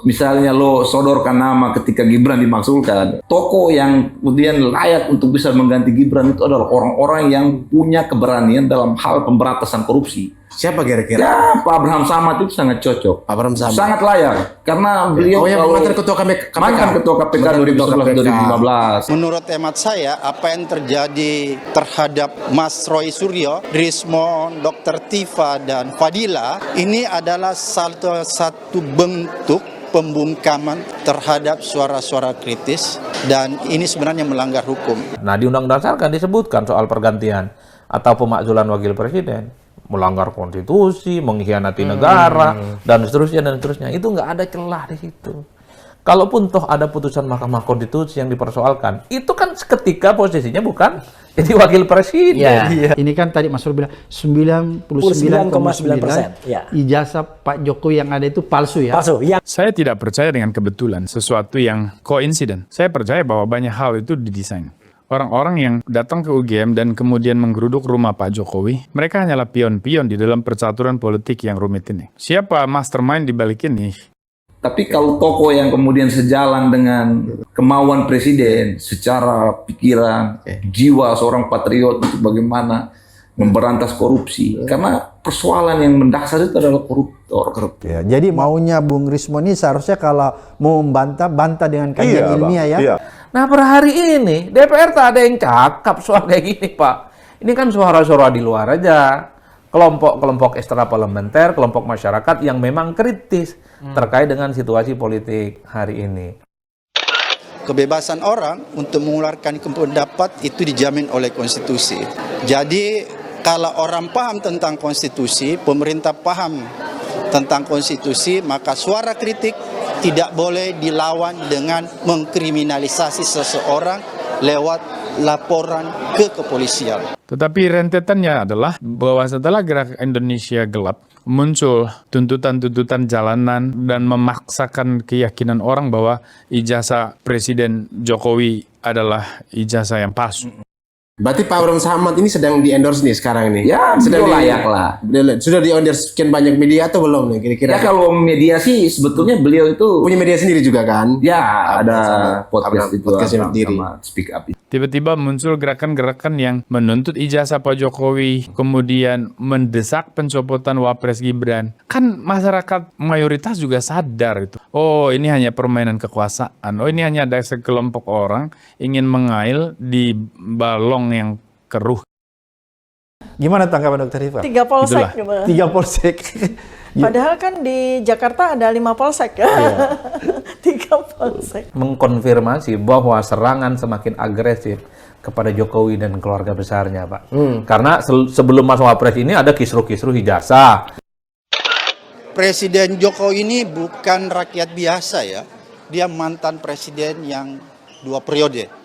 Misalnya lo sodorkan nama ketika Gibran dimakzulkan, tokoh yang kemudian layak untuk bisa mengganti Gibran itu adalah orang-orang yang punya keberanian dalam hal pemberantasan korupsi. Siapa kira-kira? Ya, Pak Abraham Samad itu sangat cocok. Pak Abraham Samad. Sangat layak. Karena beliau mantan ketua KPK. Mantan ketua KPK 2011-2015. Menurut hemat saya, apa yang terjadi terhadap Mas Roy Suryo, Rismon, Dr. Tifa, dan Fadila, ini adalah satu bentuk pembungkaman terhadap suara-suara kritis, dan ini sebenarnya melanggar hukum. Nah, di Undang-Undang Dasar kan disebutkan soal pergantian atau pemakzulan wakil presiden, melanggar konstitusi, mengkhianati negara, dan seterusnya dan seterusnya. Itu nggak ada celah di situ. Kalaupun toh ada putusan Mahkamah Konstitusi yang dipersoalkan, itu kan seketika posisinya bukan jadi wakil presiden. Ya. Ini kan tadi Mas Roy bilang 99,9% ijazah Pak Jokowi yang ada itu palsu ya. Palsu, ya. Saya tidak percaya dengan kebetulan, sesuatu yang koinsiden. Saya percaya bahwa banyak hal itu didesain. Orang-orang yang datang ke UGM dan kemudian menggeruduk rumah Pak Jokowi, mereka hanyalah pion-pion di dalam percaturan politik yang rumit ini. Siapa mastermind di balik ini? Tapi kalau tokoh yang kemudian sejalan dengan kemauan presiden secara pikiran, jiwa seorang patriot untuk bagaimana memberantas korupsi. Karena persoalan yang mendasar itu adalah koruptor. Ya, jadi maunya Bung Rismon ini seharusnya kalau mau bantah dengan kajian ilmiah ya. Iya. Nah, per hari ini DPR tak ada yang cakap soal kayak gini, Pak. Ini kan suara-suara di luar aja. Kelompok-kelompok ekstraparlementer, kelompok masyarakat yang memang kritis terkait dengan situasi politik hari ini. Kebebasan orang untuk mengeluarkan pendapat itu dijamin oleh konstitusi. Jadi kalau orang paham tentang konstitusi, pemerintah paham tentang konstitusi, maka suara kritik tidak boleh dilawan dengan mengkriminalisasi seseorang lewat laporan ke kepolisian. Tetapi rentetannya adalah bahwa setelah Gerak Indonesia Gelap, muncul tuntutan-tuntutan jalanan dan memaksakan keyakinan orang bahwa ijazah Presiden Jokowi adalah ijazah yang palsu. Berarti Pak Abraham Samad ini sedang di-endorse nih sekarang nih? Ya, sedang layak lah. Sudah di-endorse sekian banyak media atau belum nih kira-kira? Ya, kalau media sih sebetulnya beliau itu punya media sendiri juga kan? Ya, ada podcast itu sendiri. Sama Speak Up. Tiba-tiba muncul gerakan-gerakan yang menuntut ijazah Pak Jokowi, kemudian mendesak pencopotan Wapres Gibran. Kan masyarakat mayoritas juga sadar itu. Oh, ini hanya permainan kekuasaan. Oh, ini hanya ada sekelompok orang ingin mengail di balong yang keruh. Gimana tanggapan Dr. Rifa? 3 polsek. 3 polsek. Padahal kan di Jakarta ada 5 polsek. 3 polsek. Mengkonfirmasi bahwa serangan semakin agresif kepada Jokowi dan keluarga besarnya, Pak. Karena sebelum masuk Wapres ini ada kisruh-kisruh ijazah. Presiden Jokowi ini bukan rakyat biasa ya. Dia mantan presiden yang 2 periode.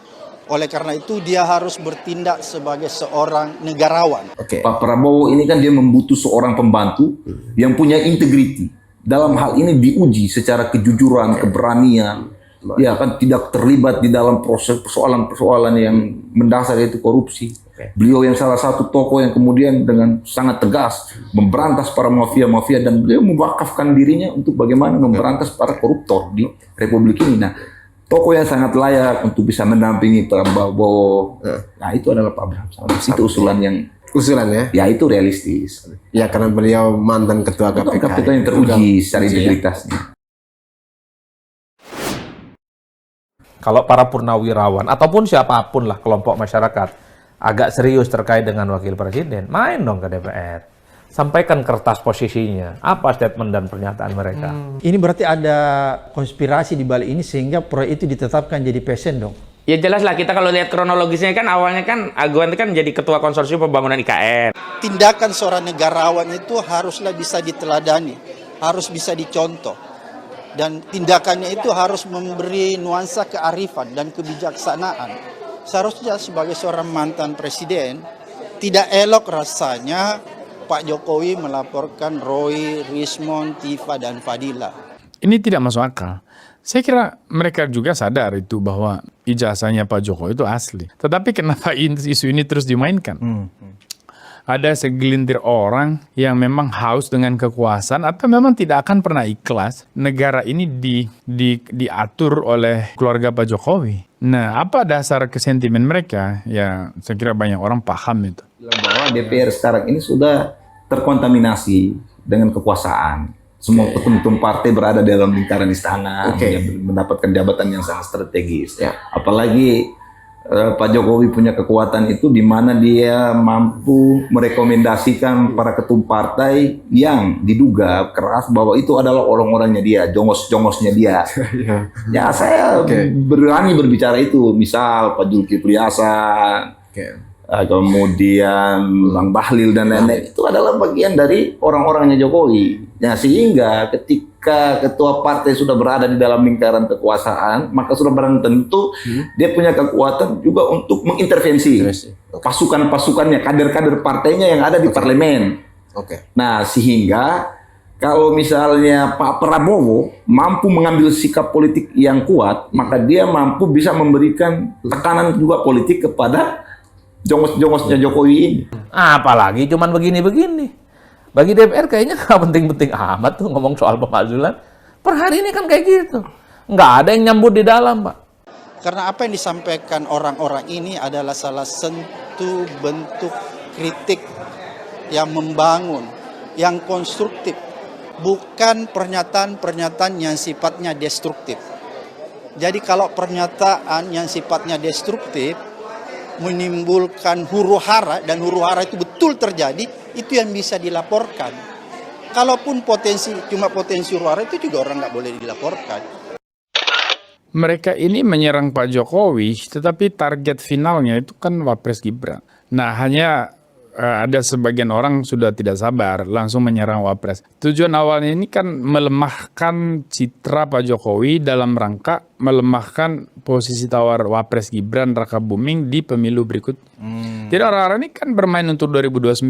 Oleh karena itu dia harus bertindak sebagai seorang negarawan. Pak Prabowo ini kan dia membutuh seorang pembantu yang punya integriti. Dalam hal ini diuji secara kejujuran, keberanian. Ya kan tidak terlibat di dalam proses persoalan-persoalan yang mendasar yaitu korupsi. Beliau yang salah satu tokoh yang kemudian dengan sangat tegas memberantas para mafia-mafia dan beliau mewakafkan dirinya untuk bagaimana memberantas para koruptor di Republik ini. Nah, tokoh yang sangat layak untuk bisa mendampingi Prabowo. Nah, itu adalah Pak Abraham Samad. Itu usulan ya? Ya, itu realistis. Ya, karena beliau mantan ketua KPK. KPK yang teruji secara integritasnya. Kalau para purnawirawan ataupun siapapun lah kelompok masyarakat agak serius terkait dengan wakil presiden, main dong ke DPR. Sampaikan kertas posisinya, apa statement dan pernyataan mereka. Ini berarti ada konspirasi di balik ini sehingga proyek itu ditetapkan jadi PSN dong? Ya jelas lah, kita kalau lihat kronologisnya kan awalnya kan Aguan kan jadi ketua konsorsium pembangunan IKN. Tindakan seorang negarawan itu haruslah bisa diteladani, harus bisa dicontoh. Dan tindakannya itu harus memberi nuansa kearifan dan kebijaksanaan. Seharusnya sebagai seorang mantan presiden, tidak elok rasanya Pak Jokowi melaporkan Roy, Rismon, Tifa, dan Fadila. Ini tidak masuk akal. Saya kira mereka juga sadar itu bahwa ijazahnya Pak Jokowi itu asli. Tetapi kenapa isu ini terus dimainkan? ada segelintir orang yang memang haus dengan kekuasaan atau memang tidak akan pernah ikhlas negara ini diatur oleh keluarga Pak Jokowi. Nah, apa dasar kesentimen mereka? Ya, saya kira banyak orang paham itu. Bahwa DPR sekarang ini sudah terkontaminasi dengan kekuasaan. Semua ketum-ketum partai berada dalam lingkaran istana, mendapatkan jabatan yang sangat strategis. Apalagi Pak Jokowi punya kekuatan itu di mana dia mampu merekomendasikan para ketum partai yang diduga keras bahwa itu adalah orang-orangnya dia, jongos-jongosnya dia. Ya, saya berani berbicara itu. Misal Pak Zulkifli Hasan, kemudian Bang Bahlil dan lain-lain, itu adalah bagian dari orang-orangnya Jokowi. Nah, sehingga ketika ketua partai sudah berada di dalam lingkaran kekuasaan, maka sudah barang tentu dia punya kekuatan juga untuk mengintervensi pasukan-pasukannya, kader-kader partainya yang ada di parlemen. Nah, sehingga kalau misalnya Pak Prabowo mampu mengambil sikap politik yang kuat, maka dia mampu bisa memberikan tekanan juga politik kepada jongos-jongosnya Jokowi ini. Apalagi cuman begini-begini. Bagi DPR kayaknya nggak penting-penting amat tuh ngomong soal pemakzulan. Per hari ini kan kayak gitu. Nggak ada yang nyambut di dalam, Pak. Karena apa yang disampaikan orang-orang ini adalah salah satu bentuk kritik yang membangun, yang konstruktif. Bukan pernyataan-pernyataan yang sifatnya destruktif. Jadi kalau pernyataan yang sifatnya destruktif, menimbulkan huru-hara, dan huru-hara itu betul terjadi, itu yang bisa dilaporkan. Kalaupun cuma potensi huru-hara, itu juga orang nggak boleh dilaporkan. Mereka ini menyerang Pak Jokowi, tetapi target finalnya itu kan Wapres Gibran. Nah, hanya ada sebagian orang sudah tidak sabar, langsung menyerang Wapres. Tujuan awalnya ini kan melemahkan citra Pak Jokowi dalam rangka melemahkan posisi tawar Wapres Gibran Raka Buming di pemilu berikut. Jadi orang-orang ini kan bermain untuk 2029.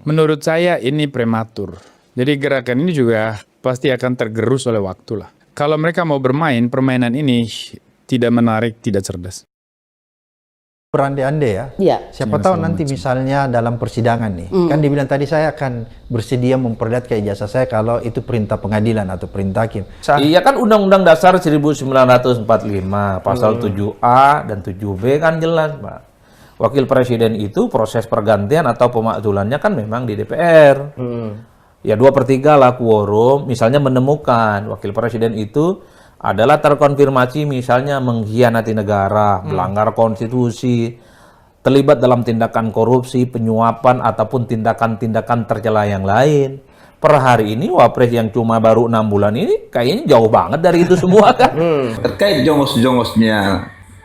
Menurut saya ini prematur. Jadi gerakan ini juga pasti akan tergerus oleh waktu lah. Kalau mereka mau bermain, permainan ini tidak menarik, tidak cerdas. Berandai-andai ya. Iya. Siapa tahu nanti misalnya dalam persidangan nih, kan dibilang tadi saya akan bersedia memperlihatkan ijazah saya kalau itu perintah pengadilan atau perintah hakim. Iya kan Undang-Undang Dasar 1945 pasal 7A dan 7B kan jelas, Pak. Wakil Presiden itu proses pergantian atau pemakzulannya kan memang di DPR. Ya 2/3 lah quorum, misalnya menemukan Wakil Presiden itu adalah terkonfirmasi misalnya mengkhianati negara, melanggar konstitusi, terlibat dalam tindakan korupsi, penyuapan, ataupun tindakan-tindakan tercela yang lain. Per hari ini Wapres yang cuma baru 6 bulan ini kayaknya jauh banget dari itu semua kan. Terkait jongos-jongosnya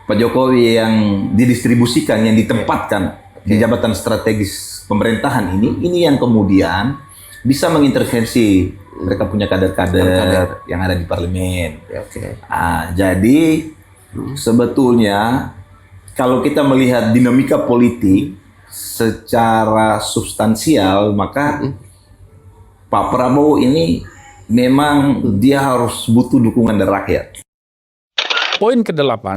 Pak Jokowi yang didistribusikan, yang ditempatkan di jabatan strategis pemerintahan ini yang kemudian bisa mengintervensi. Mereka punya kader-kader yang ada di parlemen. Jadi sebetulnya kalau kita melihat dinamika politik secara substansial, maka Pak Prabowo ini memang dia harus butuh dukungan dari rakyat. Poin ke-8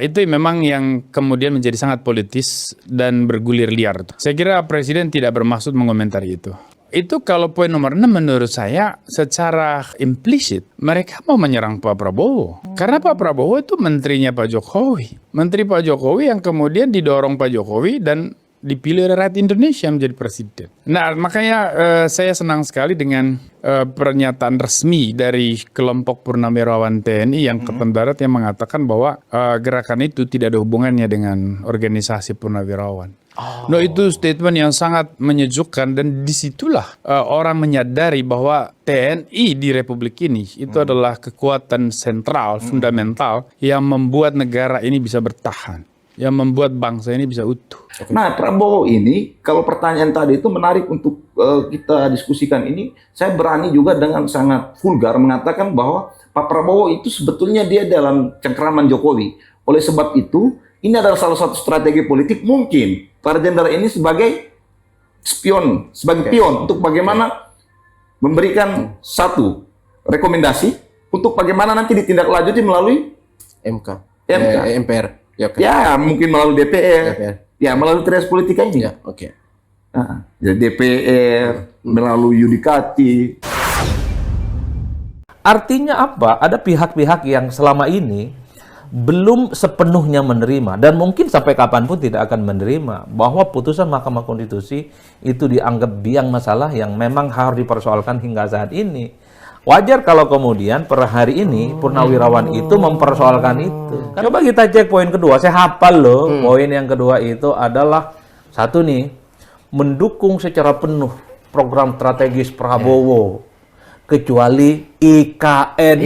itu memang yang kemudian menjadi sangat politis dan bergulir liar. Saya kira Presiden tidak bermaksud mengomentari itu. Itu kalau poin nomor 6 menurut saya secara implisit mereka mau menyerang Pak Prabowo. Karena Pak Prabowo itu menterinya Pak Jokowi. Menteri Pak Jokowi yang kemudian didorong Pak Jokowi dan dipilih oleh rakyat Indonesia menjadi presiden. Nah, makanya saya senang sekali dengan pernyataan resmi dari kelompok Purnawirawan TNI yang Angkatan Darat yang mengatakan bahwa gerakan itu tidak ada hubungannya dengan organisasi Purnawirawan. No, itu statement yang sangat menyejukkan dan disitulah orang menyadari bahwa TNI di Republik ini itu adalah kekuatan sentral, fundamental yang membuat negara ini bisa bertahan, yang membuat bangsa ini bisa utuh. Nah, Prabowo ini, kalau pertanyaan tadi itu menarik untuk kita diskusikan ini, saya berani juga dengan sangat vulgar mengatakan bahwa Pak Prabowo itu sebetulnya dia dalam cengkraman Jokowi. Oleh sebab itu, ini adalah salah satu strategi politik mungkin para jenderal ini sebagai spion, sebagai pion untuk bagaimana memberikan satu rekomendasi untuk bagaimana nanti ditindaklanjuti melalui MPR. Ya, mungkin melalui DPR. Ya, melalui trias politika ini. Ya, oke. Jadi DPR melalui yudikatif. Artinya apa? Ada pihak-pihak yang selama ini belum sepenuhnya menerima dan mungkin sampai kapanpun tidak akan menerima bahwa putusan Mahkamah Konstitusi itu dianggap biang masalah yang memang harus dipersoalkan hingga saat ini. Wajar kalau kemudian per hari ini Purnawirawan itu mempersoalkan itu. Coba kita cek poin kedua, saya hafal loh. Poin yang kedua itu adalah satu nih, mendukung secara penuh program strategis Prabowo kecuali IKN.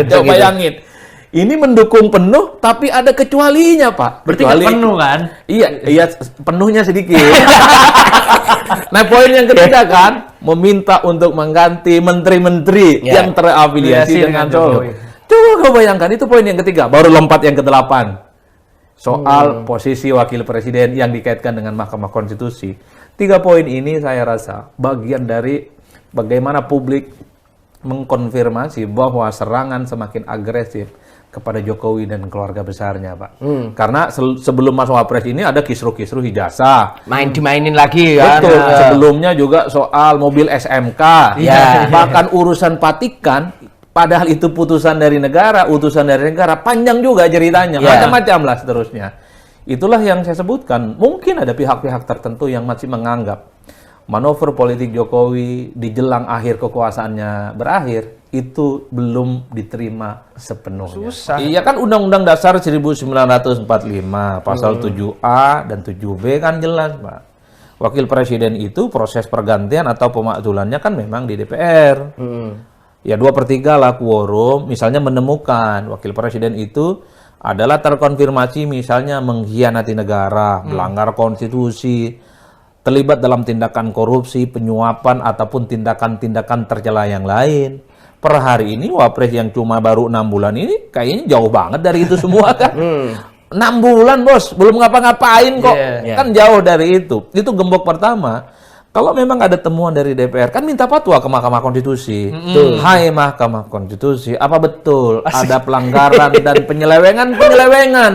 Coba bayangin. Ini mendukung penuh, tapi ada kecualinya, Pak. Berarti nggak penuh kan? Iya, penuhnya sedikit. Nah, poin yang ketiga kan, meminta untuk mengganti menteri-menteri yang terafiliasi dengan Solo. Coba kau bayangkan, itu poin yang ketiga. Baru lompat yang ke-8. Soal posisi wakil presiden yang dikaitkan dengan Mahkamah Konstitusi. 3 poin ini saya rasa bagian dari bagaimana publik mengkonfirmasi bahwa serangan semakin agresif kepada Jokowi dan keluarga besarnya, Pak. Karena sebelum masuk Wapres ini ada kisruh-kisruh ijazah. Dimainin lagi kan. Betul. Sebelumnya juga soal mobil SMK. Bahkan urusan Patikan, padahal itu putusan dari negara, utusan dari negara, panjang juga ceritanya. Macam-macam lah seterusnya. Itulah yang saya sebutkan. Mungkin ada pihak-pihak tertentu yang masih menganggap manuver politik Jokowi di jelang akhir kekuasaannya berakhir itu belum diterima sepenuhnya. Iya kan Undang-Undang Dasar 1945 pasal 7A dan 7B kan jelas, Pak. Wakil presiden itu proses pergantian atau pemakzulannya kan memang di DPR. Ya 2/3 lah quorum, misalnya menemukan wakil presiden itu adalah terkonfirmasi misalnya mengkhianati negara, melanggar konstitusi, terlibat dalam tindakan korupsi, penyuapan, ataupun tindakan-tindakan tercela yang lain. Per hari ini, Wapres yang cuma baru 6 bulan ini, kayaknya jauh banget dari itu semua kan. 6 bulan, Bos, belum ngapa-ngapain kok. Kan jauh dari itu. Itu gembok pertama. Kalau memang ada temuan dari DPR, kan minta fatwa ke Mahkamah Konstitusi. Hai Mahkamah Konstitusi, apa betul ada pelanggaran dan penyelewengan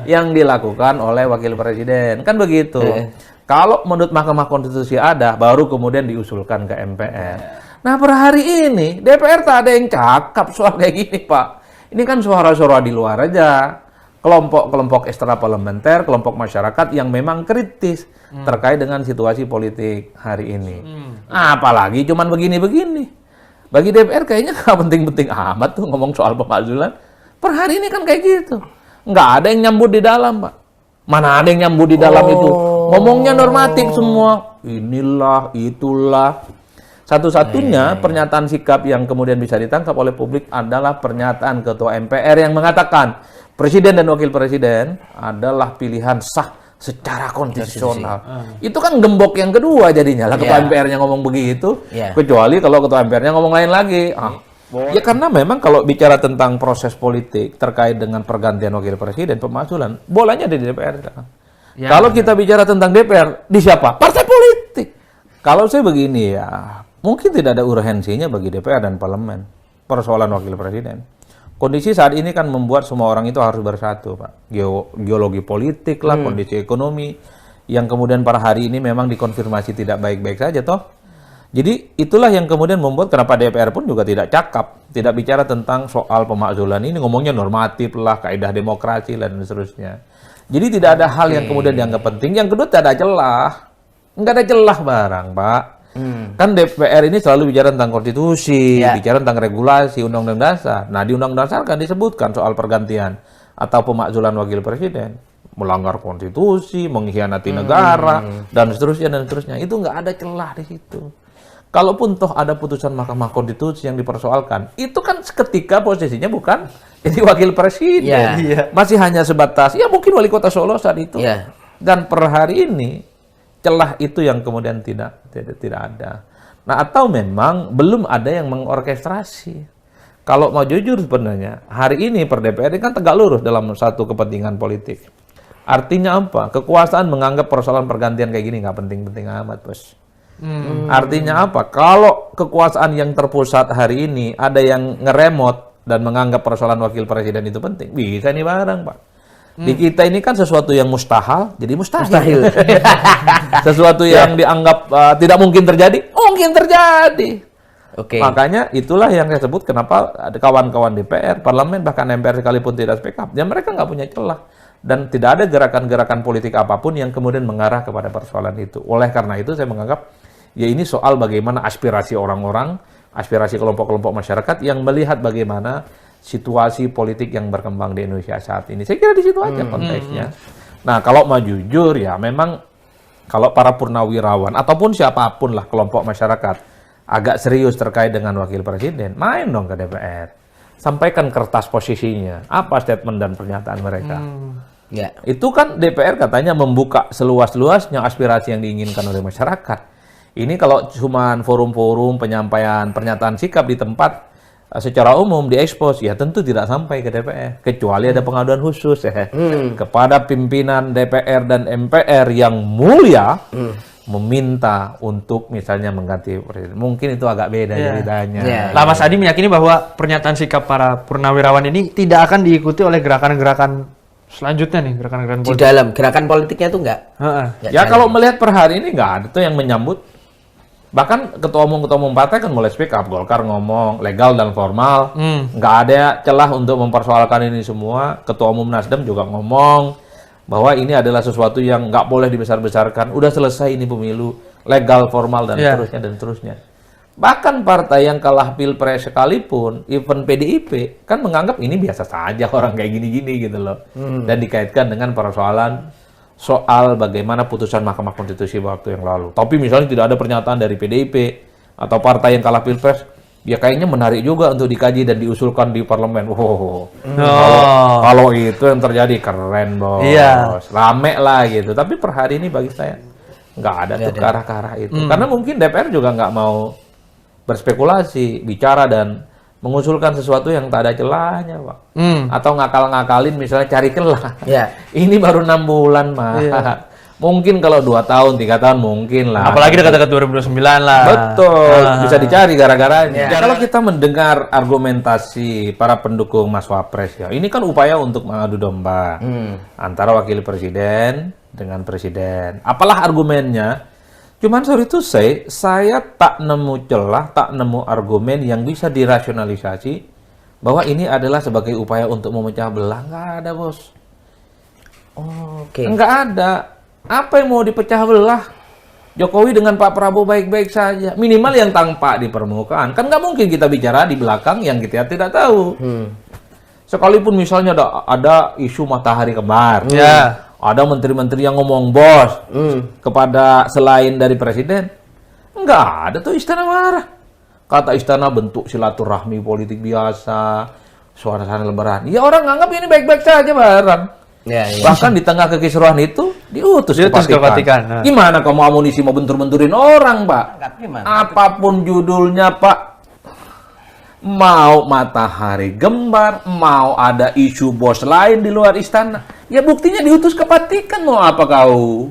yang dilakukan oleh Wakil Presiden? Kan begitu. Kalau menurut Mahkamah Konstitusi ada, baru kemudian diusulkan ke MPR. Nah, per hari ini DPR tak ada yang cakap soal kayak gini, Pak. Ini kan suara-suara di luar aja. Kelompok-kelompok ekstraparlementer, kelompok masyarakat yang memang kritis terkait dengan situasi politik hari ini. Apalagi cuman begini-begini. Bagi DPR kayaknya nggak penting-penting amat tuh ngomong soal pemakzulan. Per hari ini kan kayak gitu. Nggak ada yang nyambut di dalam, Pak. Mana ada yang nyambut di dalam itu? Ngomongnya normatif semua. Inilah, itulah. Satu-satunya pernyataan sikap yang kemudian bisa ditangkap oleh publik adalah pernyataan Ketua MPR yang mengatakan Presiden dan Wakil Presiden adalah pilihan sah secara konstitusional. Itu kan gembok yang kedua jadinya lah Ketua MPR-nya ngomong begitu. Kecuali kalau Ketua MPR-nya ngomong lain lagi. Ya karena memang kalau bicara tentang proses politik terkait dengan pergantian Wakil Presiden, pemakzulan, bolanya ada di DPR. Kalau kita bicara tentang DPR, di siapa? Partai politik. Kalau saya begini ya, mungkin tidak ada urgensinya bagi DPR dan parlemen persoalan Wakil Presiden. Kondisi saat ini kan membuat semua orang itu harus bersatu, Pak. Geologi politik lah, kondisi ekonomi, yang kemudian pada hari ini memang dikonfirmasi tidak baik-baik saja, toh. Jadi itulah yang kemudian membuat kenapa DPR pun juga tidak cakap, tidak bicara tentang soal pemakzulan ini, ngomongnya normatif lah, kaidah demokrasi dan seterusnya. Jadi tidak ada hal yang kemudian dianggap penting. Yang kedua, tidak ada celah. Nggak ada celah barang, Pak. Kan DPR ini selalu bicara tentang konstitusi, bicara tentang regulasi, undang-undang dasar. Nah, di undang-undang dasar kan disebutkan soal pergantian atau pemakzulan wakil presiden, melanggar konstitusi, mengkhianati negara, dan seterusnya. Itu nggak ada celah di situ. Kalaupun toh ada putusan Mahkamah Konstitusi yang dipersoalkan, itu kan ketika posisinya bukan jadi wakil presiden, masih hanya sebatas, ya mungkin wali kota Solo saat itu. Dan per hari ini celah itu yang kemudian tidak ada. Nah, atau memang belum ada yang mengorkestrasi. Kalau mau jujur sebenarnya, hari ini per DPR ini kan tegak lurus dalam satu kepentingan politik. Artinya apa? Kekuasaan menganggap persoalan pergantian kayak gini nggak penting-penting amat, Bos. Artinya apa? Kalau kekuasaan yang terpusat hari ini ada yang ngeremot dan menganggap persoalan wakil presiden itu penting, bisa nih barang, Pak. Di kita ini kan sesuatu yang mustahil jadi mustahil. Sesuatu yang dianggap tidak mungkin terjadi, mungkin terjadi. Oke. Makanya itulah yang saya sebut kenapa ada kawan-kawan DPR, parlemen, bahkan MPR sekalipun tidak speak up, ya mereka nggak punya celah. Dan tidak ada gerakan-gerakan politik apapun yang kemudian mengarah kepada persoalan itu. Oleh karena itu saya menganggap, ya ini soal bagaimana aspirasi orang-orang, aspirasi kelompok-kelompok masyarakat yang melihat bagaimana situasi politik yang berkembang di Indonesia saat ini. Saya kira di situ aja konteksnya. Nah, kalau mau jujur ya memang kalau para purnawirawan ataupun siapapun lah kelompok masyarakat agak serius terkait dengan wakil presiden, main dong ke DPR. Sampaikan kertas posisinya, apa statement dan pernyataan mereka. Ya. Itu kan DPR katanya membuka seluas-luasnya aspirasi yang diinginkan oleh masyarakat. Ini kalau cuma forum-forum penyampaian pernyataan sikap di tempat secara umum diekspos, ya tentu tidak sampai ke DPR. Kecuali ada pengaduan khusus kepada pimpinan DPR dan MPR yang mulia meminta untuk misalnya mengganti presiden. Mungkin itu agak beda ceritanya. Yeah. Lah Mas Adi meyakini bahwa pernyataan sikap para purnawirawan ini tidak akan diikuti oleh gerakan-gerakan selanjutnya nih, gerakan-gerakan Di politik. dalam gerakan politiknya tuh enggak. Ya kalau melihat per hari ini nggak ada tuh yang menyambut. Bahkan ketua umum partai kan mulai speak up, Golkar ngomong legal dan formal, nggak ada celah untuk mempersoalkan ini semua. Ketua umum Nasdem juga ngomong bahwa ini adalah sesuatu yang nggak boleh dibesar-besarkan. Udah selesai ini pemilu, legal, formal dan seterusnya dan seterusnya. Bahkan partai yang kalah pilpres sekalipun, even PDIP kan menganggap ini biasa saja orang kayak gini-gini gitu loh, dan dikaitkan dengan persoalan soal bagaimana putusan Mahkamah Konstitusi waktu yang lalu. Tapi misalnya tidak ada pernyataan dari PDIP atau partai yang kalah pilpres, ya kayaknya menarik juga untuk dikaji dan diusulkan di parlemen. Kalau itu yang terjadi keren bos, rame lah gitu. Tapi per hari ini bagi saya nggak ada tuh ke arah itu. Karena mungkin DPR juga nggak mau berspekulasi, bicara dan mengusulkan sesuatu yang tak ada celahnya, Pak. Atau ngakal-ngakalin misalnya cari celah. Ini baru 6 bulan, mah. Mungkin kalau 2 tahun, 3 tahun mungkin lah. Apalagi dekat-dekat 2029 lah. Betul, bisa dicari gara-garanya. Kalau kita mendengar argumentasi para pendukung Mas Wapres ya, ini kan upaya untuk mengadu domba antara wakil presiden dengan presiden. Apalah argumennya? Cuman sorry to say, saya tak nemu celah, tak nemu argumen yang bisa dirasionalisasi bahwa ini adalah sebagai upaya untuk memecah belah. Nggak ada, bos. Nggak ada. Apa yang mau dipecah belah? Jokowi dengan Pak Prabowo baik-baik saja. Minimal yang tampak di permukaan. Kan nggak mungkin kita bicara di belakang yang kita tidak tahu. Sekalipun misalnya ada isu matahari kembar. Ada menteri-menteri yang ngomong bos kepada selain dari presiden. Enggak ada tuh istana marah. Kata istana bentuk silaturahmi politik biasa, suasana lebaran. Ya orang nganggap ini baik-baik saja barang. Bahkan di tengah kekisruhan itu diutus ke Vatikan. Gimana kamu amunisi mau bentur-benturin orang, Pak? Apapun judulnya, Pak. Mau matahari gembar, mau ada isu bos lain di luar istana. Ya buktinya diutus ke Vatikan, mau apa kau?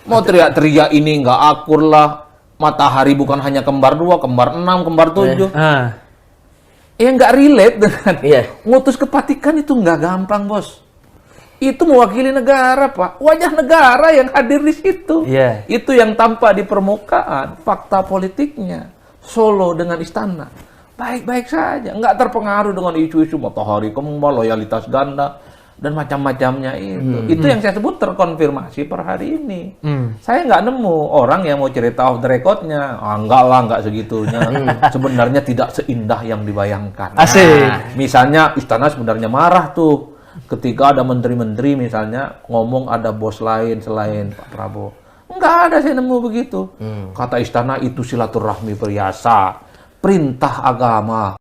Mau teriak-teriak ini nggak akur lah. Matahari bukan hanya kembar 2, kembar 6, kembar 7. Ya nggak relate dengan ngutus ke Vatikan itu nggak gampang, bos. Itu mewakili negara, Pak. Wajah negara yang hadir di situ. Itu yang tampak di permukaan, fakta politiknya. Solo dengan istana. Baik-baik saja, nggak terpengaruh dengan isu-isu matahari kembar, loyalitas ganda, dan macam-macamnya itu. Itu yang saya sebut terkonfirmasi per hari ini. Saya nggak nemu orang yang mau cerita off the record-nya. Enggak lah, nggak segitunya. Sebenarnya tidak seindah yang dibayangkan. Misalnya istana sebenarnya marah tuh ketika ada menteri-menteri misalnya ngomong ada bos lain selain Pak Prabowo. Nggak ada saya nemu begitu. Kata istana itu silaturahmi biasa. Perintah agama.